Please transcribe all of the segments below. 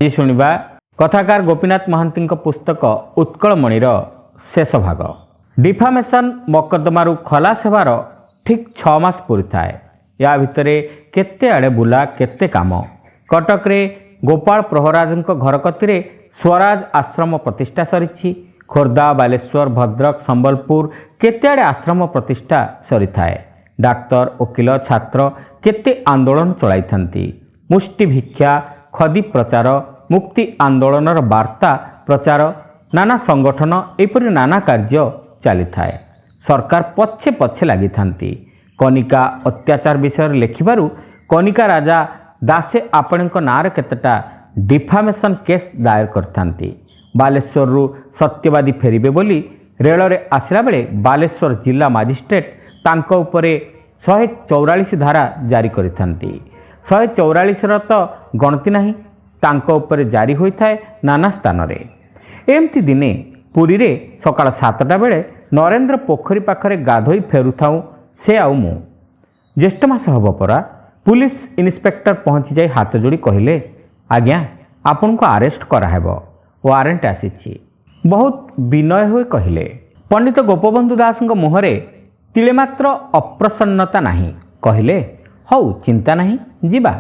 ଆଜି ଶୁଣିବା କଥାକାର ଗୋପୀନାଥ ମହାନ୍ତିଙ୍କ ପୁସ୍ତକ ଉତ୍କଳମଣିର ଶେଷ ଭାଗ। ଡିଫାମେସନ୍ ମକଦ୍ଦମାରୁ ଖଲାସ ହେବାର ଠିକ୍ 6 ମାସ ପୂରିଥାଏ। ଏହା ଭିତରେ କେତେ ଆଡ଼େ ବୁଲା କେତେ କାମ। କଟକରେ ଗୋପାଳ ପ୍ରହରାଜଙ୍କ ଘର କତିରେ ସ୍ୱରାଜ ଆଶ୍ରମ ପ୍ରତିଷ୍ଠା ସରିଛି। ଖୋର୍ଦ୍ଧା, ବାଲେଶ୍ୱର, ଭଦ୍ରକ, ସମ୍ବଲପୁର କେତେ ଆଡ଼େ ଆଶ୍ରମ ପ୍ରତିଷ୍ଠା ସରିଥାଏ। ଡାକ୍ତର, ଓକିଲ, ଛାତ୍ର କେତେ ଆନ୍ଦୋଳନ ଚଳାଇଥାନ୍ତି। ମୁଷ୍ଟି ଭିକ୍ଷା, ଖଦି ପ୍ରଚାର, ମୁକ୍ତି ଆନ୍ଦୋଳନର ବାର୍ତ୍ତା ପ୍ରଚାର, ନାନା ସଂଗଠନ ଏପରି ନାନା କାର୍ଯ୍ୟ ଚାଲିଥାଏ। ସରକାର ପଛେ ପଛେ ଲାଗିଥାନ୍ତି। କନିକା ଅତ୍ୟାଚାର ବିଷୟରେ ଲେଖିବାରୁ କନିକା ରାଜା ଦାସେ ଆପଣଙ୍କ ନାଁରେ କେତେଟା ଡିଫାମେସନ୍ କେସ୍ ଦାୟର କରିଥାନ୍ତି। ବାଲେଶ୍ୱରରୁ ସତ୍ୟବାଦୀ ଫେରିବେ ବୋଲି ରେଳରେ ଆସିଲା ବେଳେ ବାଲେଶ୍ୱର ଜିଲ୍ଲା ମାଜିଷ୍ଟ୍ରେଟ୍ ତାଙ୍କ ଉପରେ 144 ଧାରା ଜାରି କରିଥାନ୍ତି। 144ର ତ ଗଣତି ନାହିଁ, ତାଙ୍କ ଉପରେ ଜାରି ହୋଇଥାଏ ନାନା ସ୍ଥାନରେ। ଏମିତି ଦିନେ ପୁରୀରେ ସକାଳ 7ଟା ବେଳେ ନରେନ୍ଦ୍ର ପୋଖରୀ ପାଖରେ ଗାଧୋଇ ଫେରୁଥାଉଁ ସେ ଆଉ ମୁଁ। ଜ୍ୟେଷ୍ଠ ମାସ ହେବ ପରା। ପୁଲିସ ଇନ୍ସପେକ୍ଟର ପହଞ୍ଚିଯାଇ ହାତ ଯୋଡ଼ି କହିଲେ, ଆଜ୍ଞା ଆପଣଙ୍କୁ ଆରେଷ୍ଟ କରାହେବ, ୱାରେଣ୍ଟ ଆସିଛି। ବହୁତ ବିନୟ ହୋଇ କହିଲେ। ପଣ୍ଡିତ ଗୋପବନ୍ଧୁ ଦାସଙ୍କ ମୁହଁରେ ତିଳେ ମାତ୍ର ଅପ୍ରସନ୍ନତା ନାହିଁ। କହିଲେ, ହଉ ଚିନ୍ତା ନାହିଁ, ଯିବା।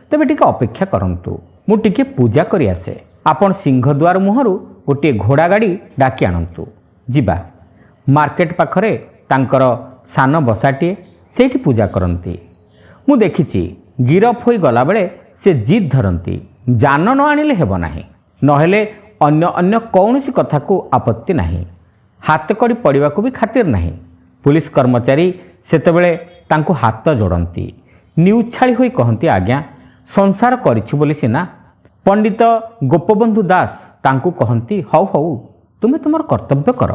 ତେବେ ଟିକେ ଅପେକ୍ଷା କରନ୍ତୁ, ମୁଁ ଟିକେ ପୂଜା କରି ଆସେ। ଆପଣ ସିଂହଦ୍ୱାର ମୁହଁରୁ ଗୋଟିଏ ଘୋଡ଼ା ଗାଡ଼ି ଡାକି ଆଣନ୍ତୁ, ଯିବା। ମାର୍କେଟ ପାଖରେ ତାଙ୍କର ସାନ ବସାଟିଏ, ସେଇଠି ପୂଜା କରନ୍ତି। ମୁଁ ଦେଖିଛି ଗିରଫ ହୋଇ ଗଲାବେଳେ ସେ ଜିଦ୍ ଧରନ୍ତି, ଯାନ ନ ଆଣିଲେ ହେବ ନାହିଁ, ନହେଲେ ଅନ୍ୟ କୌଣସି କଥାକୁ ଆପତ୍ତି ନାହିଁ। ହାତକଡ଼ି ପଡ଼ିବାକୁ ବି ଖାତିର ନାହିଁ। ପୁଲିସ କର୍ମଚାରୀ ସେତେବେଳେ ତାଙ୍କୁ ହାତ ଯୋଡ଼ନ୍ତି, ନିଉଛାଳି ହୋଇ କହନ୍ତି, ଆଜ୍ଞା ସଂସାର କରିଛୁ ବୋଲି ସିନା। ପଣ୍ଡିତ ଗୋପବନ୍ଧୁ ଦାସ ତାଙ୍କୁ କହନ୍ତି, ହଉ ହଉ ତୁମେ ତୁମର କର୍ତ୍ତବ୍ୟ କର।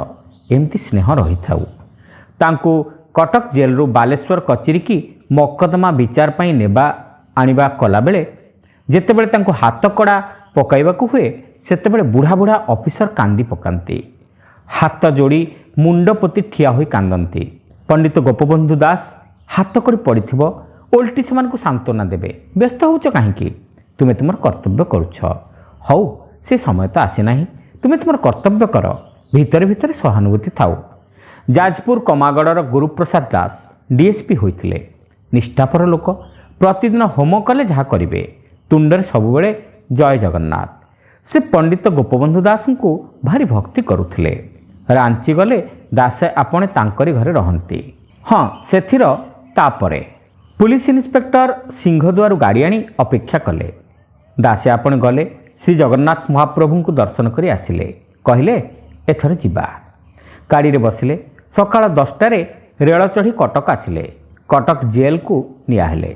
ଏମିତି ସ୍ନେହ ରହିଥାଉ। ତାଙ୍କୁ କଟକ ଜେଲରୁ ବାଲେଶ୍ୱର କଚେରୀକି ମକଦ୍ଦମା ବିଚାର ପାଇଁ ନେବା ଆଣିବା କଲାବେଳେ ଯେତେବେଳେ ତାଙ୍କୁ ହାତକଡ଼ା ପକାଇବାକୁ ହୁଏ, ସେତେବେଳେ ବୁଢ଼ା ବୁଢ଼ା ଅଫିସର କାନ୍ଦି ପକାନ୍ତି। ହାତ ଯୋଡ଼ି ମୁଣ୍ଡ ପୋତି ଠିଆ ହୋଇ କାନ୍ଦନ୍ତି। ପଣ୍ଡିତ ଗୋପବନ୍ଧୁ ଦାସ ହାତକଡ଼ି ପଡ଼ିଥିବ, ଓଲଟି ସେମାନଙ୍କୁ ସାନ୍ତ୍ୱନା ଦେବେ, ବ୍ୟସ୍ତ ହେଉଛ କାହିଁକି, ତୁମେ ତୁମର କର୍ତ୍ତବ୍ୟ କରୁଛ। ହଉ ସେ ସମୟ ତ ଆସିନାହିଁ, ତୁମେ ତୁମର କର୍ତ୍ତବ୍ୟ କର। ଭିତରେ ଭିତରେ ସହାନୁଭୂତି ଥାଉ। ଯାଜପୁର କମାଗଡ଼ର ଗୁରୁପ୍ରସାଦ ଦାସ ଡିଏସ୍ପି ହୋଇଥିଲେ। ନିଷ୍ଠାପର ଲୋକ। ପ୍ରତିଦିନ ହୋମ କଲେ ଯାହା କରିବେ, ତୁଣ୍ଡରେ ସବୁବେଳେ ଜୟ ଜଗନ୍ନାଥ। ସେ ପଣ୍ଡିତ ଗୋପବନ୍ଧୁ ଦାସଙ୍କୁ ଭାରି ଭକ୍ତି କରୁଥିଲେ। ରାଞ୍ଚି ଗଲେ ଦାସେ ଆପଣ ତାଙ୍କରି ଘରେ ରହନ୍ତି। ହଁ, ସେଥିର ତାପରେ ପୁଲିସ ଇନ୍ସପେକ୍ଟର ସିଂହଦ୍ୱାରରୁ ଗାଡ଼ି ଆଣି ଅପେକ୍ଷା କଲେ। ଦାସେ ଆପଣ ଗଲେ, ଶ୍ରୀ ଜଗନ୍ନାଥ ମହାପ୍ରଭୁଙ୍କୁ ଦର୍ଶନ କରି ଆସିଲେ। କହିଲେ, ଏଥର ଯିବା। ଗାଡ଼ିରେ ବସିଲେ। ସକାଳ 10ଟାରେ ରେଳ ଚଢ଼ି କଟକ ଆସିଲେ। କଟକ ଜେଲକୁ ନିଆହେଲେ।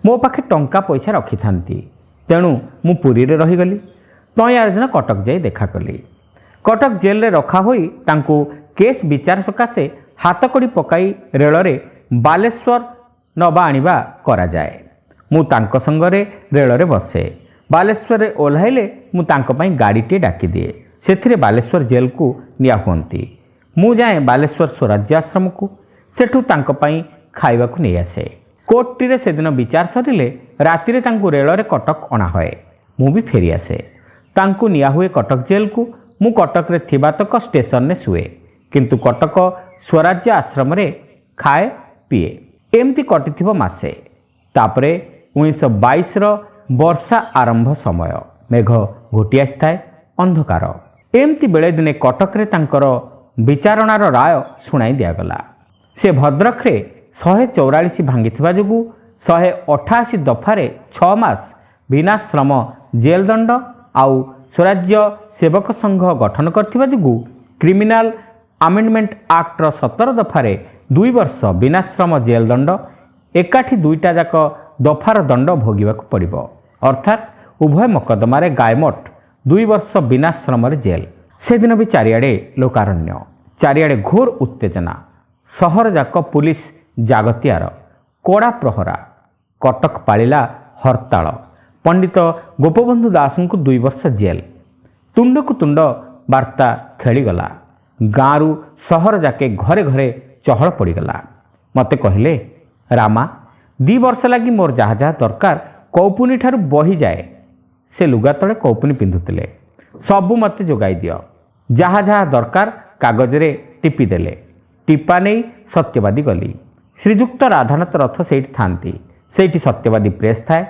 ମୋ ପାଖେ ଟଙ୍କା ପଇସା ରଖିଥାନ୍ତି, ତେଣୁ ମୁଁ ପୁରୀରେ ରହିଗଲି। ତୟାର ଦିନ କଟକ ଯାଇ ଦେଖା କଲି। କଟକ ଜେଲରେ ରଖା ହୋଇ ତାଙ୍କୁ କେସ୍ ବିଚାର ସକାଶେ ହାତକଡ଼ି ପକାଇ ରେଳରେ ବାଲେଶ୍ୱର ନବା ଆଣିବା କରାଯାଏ। ମୁଁ ତାଙ୍କ ସଙ୍ଗରେ ରେଳରେ ବସେ। ବାଲେଶ୍ୱରରେ ଓହ୍ଲାଇଲେ ମୁଁ ତାଙ୍କ ପାଇଁ ଗାଡ଼ିଟିଏ ଡାକିଦିଏ। ସେଥିରେ ବାଲେଶ୍ୱର ଜେଲକୁ ନିଆ ହୁଅନ୍ତି। ମୁଁ ଯାଏ ବାଲେଶ୍ୱର ସ୍ୱରାଜ୍ୟ ଆଶ୍ରମକୁ, ସେଠୁ ତାଙ୍କ ପାଇଁ ଖାଇବାକୁ ନେଇ ଆସେ। କୋର୍ଟଟିରେ ସେଦିନ ବିଚାର ସରିଲେ ରାତିରେ ତାଙ୍କୁ ରେଳରେ କଟକ ଅଣାହୁଏ। ମୁଁ ବି ଫେରିଆସେ। ତାଙ୍କୁ ନିଆହୁଏ କଟକ ଜେଲକୁ। ମୁଁ କଟକରେ ଥିବା ତକ ଷ୍ଟେସନରେ ଶୁଏ, କିନ୍ତୁ କଟକ ସ୍ୱରାଜ୍ୟ ଆଶ୍ରମରେ ଖାଏ ପିଏ। ଏମିତି କଟିଥିବ ମାସେ। ତାପରେ 1922ର ବର୍ଷା ଆରମ୍ଭ ସମୟ। ମେଘ ଘୋଟି ଆସିଥାଏ, ଅନ୍ଧକାର। ଏମିତି ବେଳେ ଦିନେ କଟକରେ ତାଙ୍କର ବିଚାରଣାର ରାୟ ଶୁଣାଇ ଦିଆଗଲା। ସେ ଭଦ୍ରକରେ 144 ଭାଙ୍ଗିଥିବା ଯୋଗୁଁ 188 ଦଫାରେ 6 ମାସ ବିନାଶ୍ରମ ଜେଲ ଦଣ୍ଡ, ଆଉ ସ୍ୱରାଜ୍ୟ ସେବକ ସଂଘ ଗଠନ କରିଥିବା ଯୋଗୁଁ କ୍ରିମିନାଲ ଆମେଣ୍ଡମେଣ୍ଟ ଆକ୍ଟର 17 ଦଫାରେ 2 ବର୍ଷ ବିନାଶ୍ରମ ଜେଲ ଦଣ୍ଡ, ଏକାଠି 2ଟା ଯାକ ଦଫାର ଦଣ୍ଡ ଭୋଗିବାକୁ ପଡ଼ିବ। ଅର୍ଥାତ୍ ଉଭୟ ମକଦ୍ଦମାରେ ଗାୟମୋଟ 2 ବର୍ଷ ବିନାଶ୍ରମରେ ଜେଲ। ସେଦିନ ବି ଚାରିଆଡ଼େ ଲୋକାରଣ୍ୟ, ଚାରିଆଡ଼େ ଘୋର ଉତ୍ତେଜନା। ସହରଯାକ ପୁଲିସ ଜାଗତିଆର, କଡ଼ା ପ୍ରହରା। କଟକ ପାଳିଲା ହରତାଳ। ପଣ୍ଡିତ ଗୋପବନ୍ଧୁ ଦାସଙ୍କୁ 2 ବର୍ଷ ଜେଲ। ତୁଣ୍ଡକୁ ତୁଣ୍ଡ ବାର୍ତ୍ତା ଖେଳିଗଲା। ଗାଁରୁ ସହର ଯାକେ ଘରେ ଘରେ ଚହଳ ପଡ଼ିଗଲା। ମୋତେ କହିଲେ, ରାମା 2 ବର୍ଷ ଲାଗି ମୋର ଯାହା ଯାହା ଦରକାର କୌପୁନୀ ଠାରୁ ବହିଯାଏ, ସେ ଲୁଗା ତଳେ କୌପୁନୀ ପିନ୍ଧୁଥିଲେ। ସବୁ ମୋତେ ଯୋଗାଇ ଦିଅ, ଯାହା ଯାହା ଦରକାର କାଗଜରେ ଟିପି ଦେଲେ। ଟିପା ନେଇ ସତ୍ୟବାଦୀ ଗଲି। ଶ୍ରୀଯୁକ୍ତ ରାଧାନାଥ ରଥ ସେଇଠି ଥାନ୍ତି। ସେଇଠି ସତ୍ୟବାଦୀ ପ୍ରେସ୍ ଥାଏ।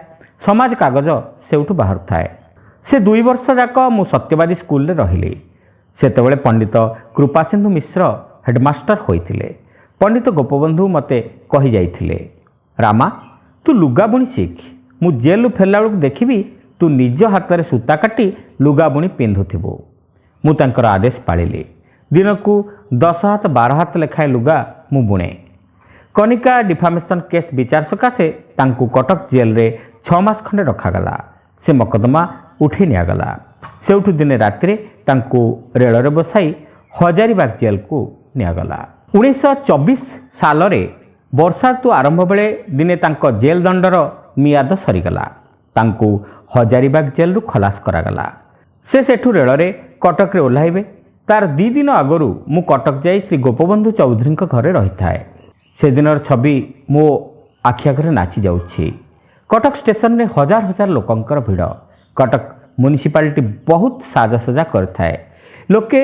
ସମାଜ କାଗଜ ସେଇଠୁ ବାହାରୁଥାଏ। ସେ 2 ବର୍ଷ ଯାକ ମୁଁ ସତ୍ୟବାଦୀ ସ୍କୁଲରେ ରହିଲି। ସେତେବେଳେ ପଣ୍ଡିତ କୃପାସିନ୍ଧୁ ମିଶ୍ର ହେଡ଼ମାଷ୍ଟର ହୋଇଥିଲେ। ପଣ୍ଡିତ ଗୋପବନ୍ଧୁ ମୋତେ କହିଯାଇଥିଲେ, ରାମା ତୁ ଲୁଗା ବୁଣି ଶିଖ। ମୁଁ ଜେଲରୁ ଫେରିଲା ବେଳକୁ ଦେଖିବି ତୁ ନିଜ ହାତରେ ସୂତା କାଟି ଲୁଗା ବୁଣି ପିନ୍ଧୁଥିବୁ। ମୁଁ ତାଙ୍କର ଆଦେଶ ପାଳିଲି। ଦିନକୁ 10 ହାତ 12 ହାତ ଲେଖାଏଁ ଲୁଗା ମୁଁ ବୁଣେ। କନିକା ଡିଫାମେସନ୍ କେସ୍ ବିଚାର ସକାଶେ ତାଙ୍କୁ କଟକ ଜେଲରେ 6 ମାସ ଖଣ୍ଡେ ରଖାଗଲା। ସେ ମକଦ୍ଦମା ଉଠାଇ ନିଆଗଲା। ସେଇଠୁ ଦିନେ ରାତିରେ ତାଙ୍କୁ ରେଳରେ ବସାଇ ହଜାରିବାଗ ଜେଲକୁ ନିଆଗଲା। 1924 ସାଲରେ ବର୍ଷା ଋତୁ ଆରମ୍ଭ ବେଳେ ଦିନେ ତାଙ୍କ ଜେଲ ଦଣ୍ଡର ମିଆଦ ସରିଗଲା। ତାଙ୍କୁ ହଜାରିବାଗ ଜେଲରୁ ଖଲାସ କରାଗଲା। ସେ ସେଠୁ ରେଳରେ କଟକରେ ଓହ୍ଲାଇବେ। ତାର 2 ଦିନ ଆଗରୁ ମୁଁ କଟକ ଯାଇ ଶ୍ରୀ ଗୋପବନ୍ଧୁ ଚୌଧୁରୀଙ୍କ ଘରେ ରହିଥାଏ। ସେଦିନର ଛବି ମୋ ଆଖି ଆଗରେ ନାଚି ଯାଉଛି। କଟକ ଷ୍ଟେସନରେ ହଜାର ହଜାର ଲୋକଙ୍କର ଭିଡ଼। କଟକ ମ୍ୟୁନିସିପାଲିଟି ବହୁତ ସାଜସଜା କରିଥାଏ। ଲୋକେ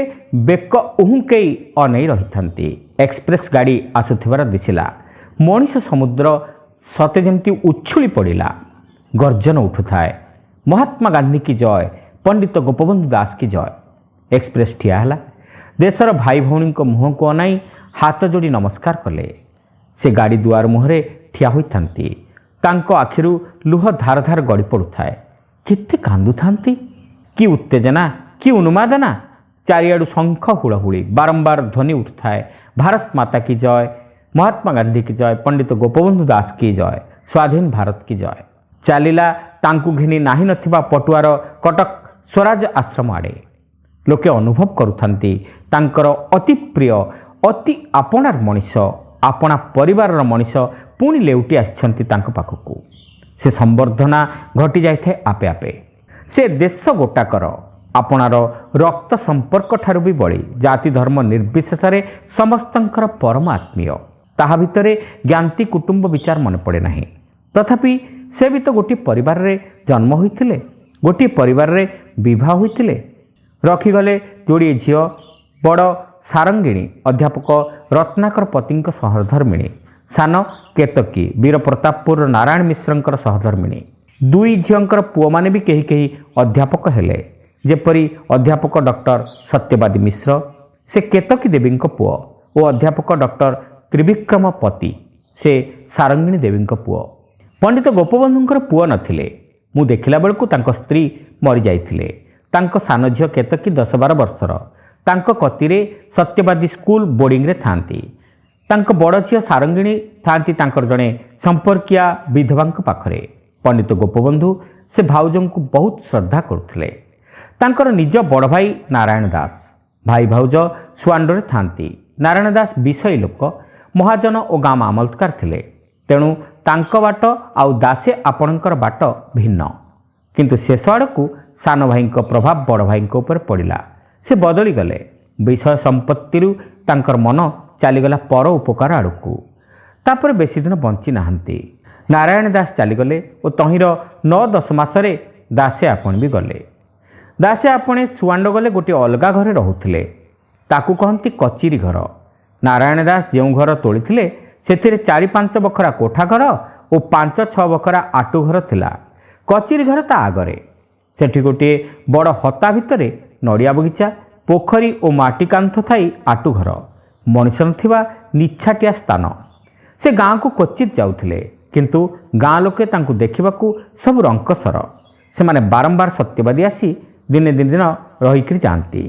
ବେକ ଉହୁଙ୍କେଇ ଅନେଇ ରହିଥାନ୍ତି। ଏକ୍ସପ୍ରେସ୍ ଗାଡ଼ି ଆସୁଥିବାର ଦିଶିଲା। ମଣିଷ ସମୁଦ୍ର ସତେ ଯେମିତି ଉଛୁଳି ପଡ଼ିଲା। ଗର୍ଜନ ଉଠୁଥାଏ, ମହାତ୍ମା ଗାନ୍ଧୀ କି ଜୟ, ପଣ୍ଡିତ ଗୋପବନ୍ଧୁ ଦାସ କି ଜୟ। ଏକ୍ସପ୍ରେସ୍ ଠିଆ ହେଲା। ଦେଶର ଭାଇ ଭଉଣୀଙ୍କ ମୁହଁକୁ ଅନାଇ ହାତ ଯୋଡ଼ି ନମସ୍କାର କଲେ। ସେ ଗାଡ଼ି ଦୁଆର ମୁହଁରେ ଠିଆ ହୋଇଥାନ୍ତି। ତାଙ୍କ ଆଖିରୁ ଲୁହ ଧାର ଧାର ଗଡ଼ି ପଡ଼ୁଥାଏ। କେତେ କାନ୍ଦୁଥାନ୍ତି। କି ଉତ୍ତେଜନା, କି ଉନ୍ମାଦନା। ଚାରିଆଡ଼ୁ ଶଙ୍ଖ ହୁଳହୁଳି ବାରମ୍ବାର ଧ୍ୱନି ଉଠୁଥାଏ, ଭାରତ ମାତା କି ଜୟ, ମହାତ୍ମା ଗାନ୍ଧୀ କି ଜୟ, ପଣ୍ଡିତ ଗୋପବନ୍ଧୁ ଦାସ କି ଜୟ, ସ୍ୱାଧୀନ ଭାରତ କି ଜୟ। ଚାଲିଲା ତାଙ୍କୁ ଘେନି ନାହିଁ ନଥିବା ପଟୁଆର କଟକ ସ୍ୱରାଜ ଆଶ୍ରମ ଆଡ଼େ। ଲୋକେ ଅନୁଭବ କରୁଥାନ୍ତି ତାଙ୍କର ଅତି ପ୍ରିୟ, ଅତି ଆପଣାର ମଣିଷ, ଆପଣା ପରିବାରର ମଣିଷ ପୁଣି ଲେଉଟି ଆସିଛନ୍ତି ତାଙ୍କ ପାଖକୁ। ସେ ସମ୍ବର୍ଦ୍ଧନା ଘଟି ଯାଇଥାଏ ଆପେ ଆପେ। ସେ ଦେଶ ଗୋଟାକର ଆପଣାର ରକ୍ତ ସମ୍ପର୍କ ଠାରୁ ବି ବଳି ଜାତି ଧର୍ମ ନିର୍ବିଶେଷରେ ସମସ୍ତଙ୍କର ପରମ ଆତ୍ମୀୟ। ତାହା ଭିତରେ ଜ୍ଞାତି କୁଟୁମ୍ବ ବିଚାର ମନେ ପଡ଼େ ନାହିଁ। ତଥାପି ସେ ବି ତ ଗୋଟିଏ ପରିବାରରେ ଜନ୍ମ ହୋଇଥିଲେ, ଗୋଟିଏ ପରିବାରରେ ବିବାହ ହୋଇଥିଲେ। ରଖିଗଲେ ଯୋଡ଼ିଏ ଝିଅ, ବଡ଼ ସାରଙ୍ଗିଣୀ ଅଧ୍ୟାପକ ରତ୍ନାକର ପତିଙ୍କ ସହଧର୍ମିଣୀ, ସାନ କେତକୀ ବୀରପ୍ରତାପପୁର ନାରାୟଣ ମିଶ୍ରଙ୍କର ସହଧର୍ମିଣୀ। 2 ଝିଅଙ୍କର ପୁଅମାନେ ବି କେହି କେହି ଅଧ୍ୟାପକ ହେଲେ। ଯେପରି ଅଧ୍ୟାପକ ଡକ୍ଟର ସତ୍ୟବାଦୀ ମିଶ୍ର, ସେ କେତକୀ ଦେବୀଙ୍କ ପୁଅ, ଓ ଅଧ୍ୟାପକ ଡକ୍ଟର ତ୍ରିବିକ୍ରମ ପତି, ସେ ସାରଙ୍ଗିଣୀ ଦେବୀଙ୍କ ପୁଅ। ପଣ୍ଡିତ ଗୋପବନ୍ଧୁଙ୍କର ପୁଅ ନଥିଲେ। ମୁଁ ଦେଖିଲା ବେଳକୁ ତାଙ୍କ ସ୍ତ୍ରୀ ମରିଯାଇଥିଲେ। ତାଙ୍କ ସାନ ଝିଅ କେତକୀ 10-12 ବର୍ଷର। ତାଙ୍କ କତିରେ ସତ୍ୟବାଦୀ ସ୍କୁଲ ବୋର୍ଡ଼ିଂରେ ଥାନ୍ତି। ତାଙ୍କ ବଡ଼ ଝିଅ ସାରଙ୍ଗିଣୀ ଥାନ୍ତି ତାଙ୍କର ଜଣେ ସମ୍ପର୍କୀୟା ବିଧବାଙ୍କ ପାଖରେ। ପଣ୍ଡିତ ଗୋପବନ୍ଧୁ ସେ ଭାଉଜଙ୍କୁ ବହୁତ ଶ୍ରଦ୍ଧା କରୁଥିଲେ। ତାଙ୍କର ନିଜ ବଡ଼ ଭାଇ ନାରାୟଣ ଦାସ, ଭାଇ ଭାଉଜ ସୁଆଣ୍ଡୋରେ ଥାନ୍ତି। ନାରାୟଣ ଦାସ ବିଷୟୀ ଲୋକ, ମହାଜନ ଓ ଗାଁ ମାମଲତକାର ଥିଲେ। ତେଣୁ ତାଙ୍କ ବାଟ ଆଉ ଦାସେ ଆପଣଙ୍କର ବାଟ ଭିନ୍ନ। କିନ୍ତୁ ଶେଷ ଆଡ଼କୁ ସାନ ଭାଇଙ୍କ ପ୍ରଭାବ ବଡ଼ ଭାଇଙ୍କ ଉପରେ ପଡ଼ିଲା। ସେ ବଦଳିଗଲେ। ବିଷୟ ସମ୍ପତ୍ତିରୁ ତାଙ୍କର ମନ ଚାଲିଗଲା ପର ଉପକାର ଆଡ଼କୁ। ତାପରେ ବେଶୀ ଦିନ ବଞ୍ଚି ନାହାନ୍ତି। ନାରାୟଣ ଦାସ ଚାଲିଗଲେ ଓ ତହିଁର 9-10 ମାସରେ ଦାସେ ଆପଣ ବି ଗଲେ। ଦାସେ ଆପଣ ସୁଆଣ୍ଡ ଗଲେ ଗୋଟିଏ ଅଲଗା ଘରେ ରହୁଥିଲେ। ତାକୁ କହନ୍ତି କଚିରି ଘର। ନାରାୟଣ ଦାସ ଯେଉଁ ଘର ତୋଳିଥିଲେ ସେଥିରେ 4-5 ବଖରା କୋଠା ଘର ଓ 5-6 ବଖରା ଆଟୁ ଘର ଥିଲା। କଚିରି ଘର ତା ଆଗରେ। ସେଠି ଗୋଟିଏ ବଡ଼ ହତା ଭିତରେ ନଡ଼ିଆ ବଗିଚା, ପୋଖରୀ ଓ ମାଟି କାନ୍ଥ ଥାଇ ଆଟୁ ଘର। ମଣିଷ ନଥିବା ନିଛାଟିଆ ସ୍ଥାନ। ସେ ଗାଁକୁ କ୍ୱଚିତ୍ ଯାଉଥିଲେ, କିନ୍ତୁ ଗାଁ ଲୋକେ ତାଙ୍କୁ ଦେଖିବାକୁ ସବୁ ରଙ୍କସର। ସେମାନେ ବାରମ୍ବାର ସତ୍ୟବାଦୀ ଆସି ଦିନେ ଦିନ ରହିକରି ଯାଆନ୍ତି।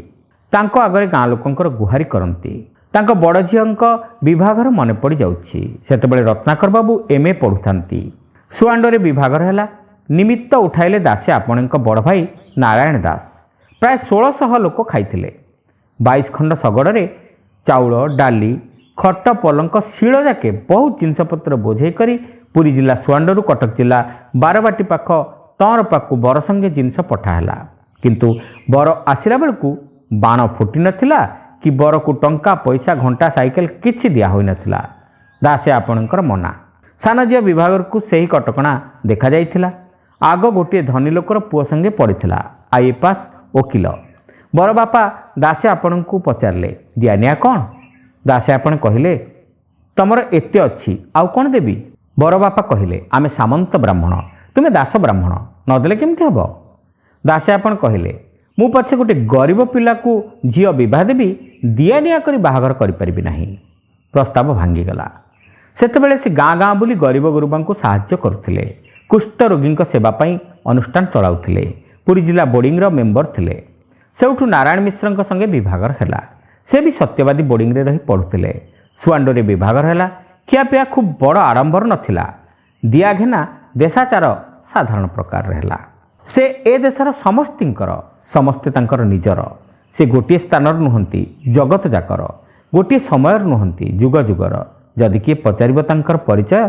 ତାଙ୍କ ଆଗରେ ଗାଁ ଲୋକଙ୍କର ଗୁହାରି କରନ୍ତି। ତାଙ୍କ ବଡ଼ ଝିଅଙ୍କ ବିଭାଘର ମନେ ପଡ଼ିଯାଉଛି। ସେତେବେଳେ ରତ୍ନାକର ବାବୁ MA ପଢ଼ୁଥାନ୍ତି। ସୁଆଣ୍ଡୋରେ ବିଭାଘର ହେଲା। ନିମିତ୍ତ ଉଠାଇଲେ ଦାସେ ଆପଣଙ୍କ ବଡ଼ ଭାଇ ନାରାୟଣ ଦାସ। ପ୍ରାୟ 1600 ଲୋକ ଖାଇଥିଲେ। 22 ଖଣ୍ଡ ଶଗଡ଼ରେ ଚାଉଳ, ଡାଲି, ଖଟ, ପଲଙ୍କ, ଶିଳ ଯାକେ ବହୁତ ଜିନିଷପତ୍ର ବୋଝେଇ କରି ପୁରୀ ଜିଲ୍ଲା ସୁଆଣ୍ଡୋରୁ କଟକ ଜିଲ୍ଲା ବାରବାଟୀ ପାଖ ତଅଁର ପାଖକୁ ବର ସଙ୍ଗେ ଜିନିଷ ପଠା ହେଲା। କିନ୍ତୁ ବର ଆସିଲା ବେଳକୁ ବାଣ ଫୁଟି ନଥିଲା କି ବରକୁ ଟଙ୍କା, ପଇସା, ଘଣ୍ଟା, ସାଇକେଲ କିଛି ଦିଆ ହୋଇନଥିଲା। ଦାସେ ଆପଣଙ୍କର ମନା। ସାନ ଝିଅ ବିଭାଘରକୁ ସେହି କଟକଣା ଦେଖାଯାଇଥିଲା। आग गोटे धनी लोकर पुओ संगे पड़ीला आईए पास वकिल। बर बापा दासे आपण को पचारे दिआनिया कौन? दासे आपण कहले तुमर एते अच्छी आउ कौन देवी? बर बापा कहले आमे सामंत ब्राह्मण तुमे दास ब्राह्मण नदेले केमती हम? दासे आपण कहले मु पछे गोटे गरीब पिला को झील बह देवी दिआनिया करी बाहागर करि नाही। प्रस्ताव भांगीगला। सेतेबेले से गाँ गाँ बुली गरीब गुरुबा को साहाय्य करुथिले। कुष्ठ रोगी सेवा पाई अनुष्ठान चलाउथिले। पुरी जिला बोर्डिंग रो मेंबर थिले। सेउठु नारायण मिश्र संगे विभागर हैला। से भी सत्यवादी बोर्डिंग रे रही पढ़ुथिले। सुआंडोरे विभागर हैला। खियापिया खूब बड़ आडंबर नथिला। दिया घेना देशाचार साधारण प्रकार रहला। से ए देशर समस्तिंकर समस्ते तांकर निजर। से गोटे स्थान नुहंती जगत जाकर, गोटे समय नुहंती जुग जुगर। जदि किए पचारिब तांकर परिचय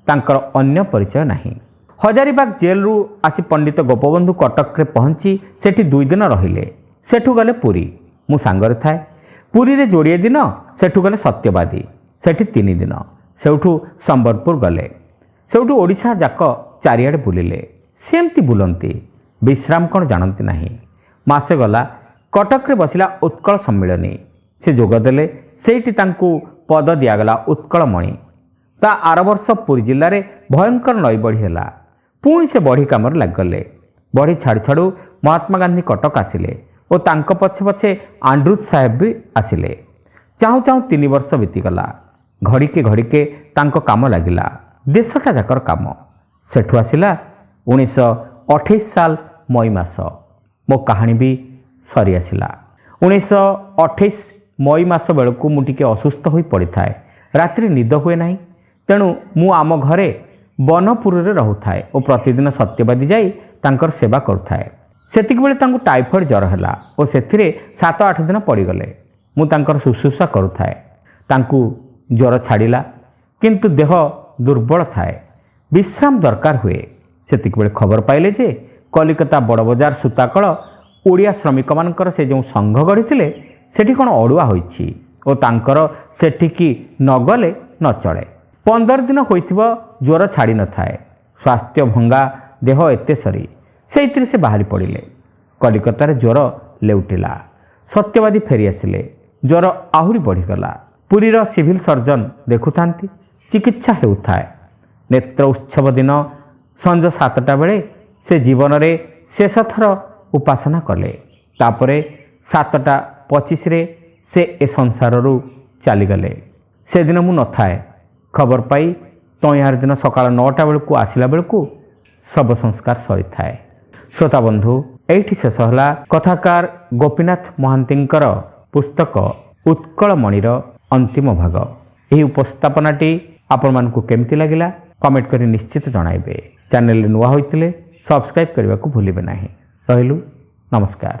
तांकर अन्य परिचय नहीं। हजारीबाग जेल रु आसी पंडित गोपबंधु कटक रे पहुंची सेठी 2 दिन रहिले। सेठु गले पुरी, मु सांगरे थाए। पुरी रे जोड़िए दिन सेठु गले सत्यवादी, सेठी 3 दिन। सेठु संबलपुर गले। सेठु ओडिशा जाक चारियाडे बुलिले। सेमती बुलंती विश्राम कौन जानती नहीं। मासे गला कटक रे बसिला उत्कल सम्मिलनी। से जोगदेले सेठी तांकु पद दियागला उत्कलमणि। ता आर वर्ष पुरी जिले में भयंकर नई बढ़ी है। पुणी से बढ़ी कम लगले। बढ़ी छाड़ू छाड़ू महात्मा गांधी कटक आसिले और तांको पछे पछे आंड्रुज साहेब भी आसिले। चाहू चाहू 3 वर्ष बीतीगला। घड़ीके घड़ीके तांको काम लगिला। देशटा जाकर काम। सेठु आसिला 1928 साल मई मास। मो कहानी भी सरी आसिला। 1928 मई मास बेलू मुझे असुस्थ हो पड़ी थाए। रात्रि निद हुए ना। तेणु मु आम घरे बनपुर रे रहुथाए और प्रतिदिन सत्यवादी जाई तांकर सेवा करुथाए। सेतिक बेले तांको टाइफॉइड ज्वर हैला और सेथिरे 7-8 दिन पड़ीगले। मु तांकर शुश्रूषा करुथाए। तांकु ज्वर छाड़िला किंतु देह दुर्बल थाए। विश्राम दरकार हुए। सेतिक बेले खबर पाइले जे कलिकता बड़ बजार सूताकल ओडिया श्रमिक मानकर से जो संघ गढ़ी सेठी कौन अड़ुआ होइछि और तांकर सेठिकी न गले न चले। 15 दिन होइथिबो ज्वर छाड़ी न थाए। स्वास्थ्य भंगा देह एते सरी से से बाहरी पड़िले। कलिकतार ज्वर लेउटिला। सत्यवादी फेरी आसिले। ज्वर आहुरी बढ़ीगला। पुरीर सिविल सर्जन देखुथांती। चिकित्सा हेउथाए। नेत्र उत्सव दिन संज 7टा बेले से जीवन रे शेष थर उपासना कले। तापरे 7:25 रे से ए संसार रु चलीगले। से दिन मु नथाए। खबर पाई तयार दिन सकाळ 9टा बेलू आसला बेलू शव संस्कार सरी थाए। श्रोता बंधु एठी शेष होला कथाकार गोपीनाथ महांतींकर पुस्तक उत्कलमणिर अंतिम भाग। यही उपस्थापनाटी आपण मानकु केमती लागिला कमेंट करी निश्चित जणाइबे। चैनल नुआ होइतिले सब्सक्राइब करने को भूलिबे नहीं। रहिलु नमस्कार।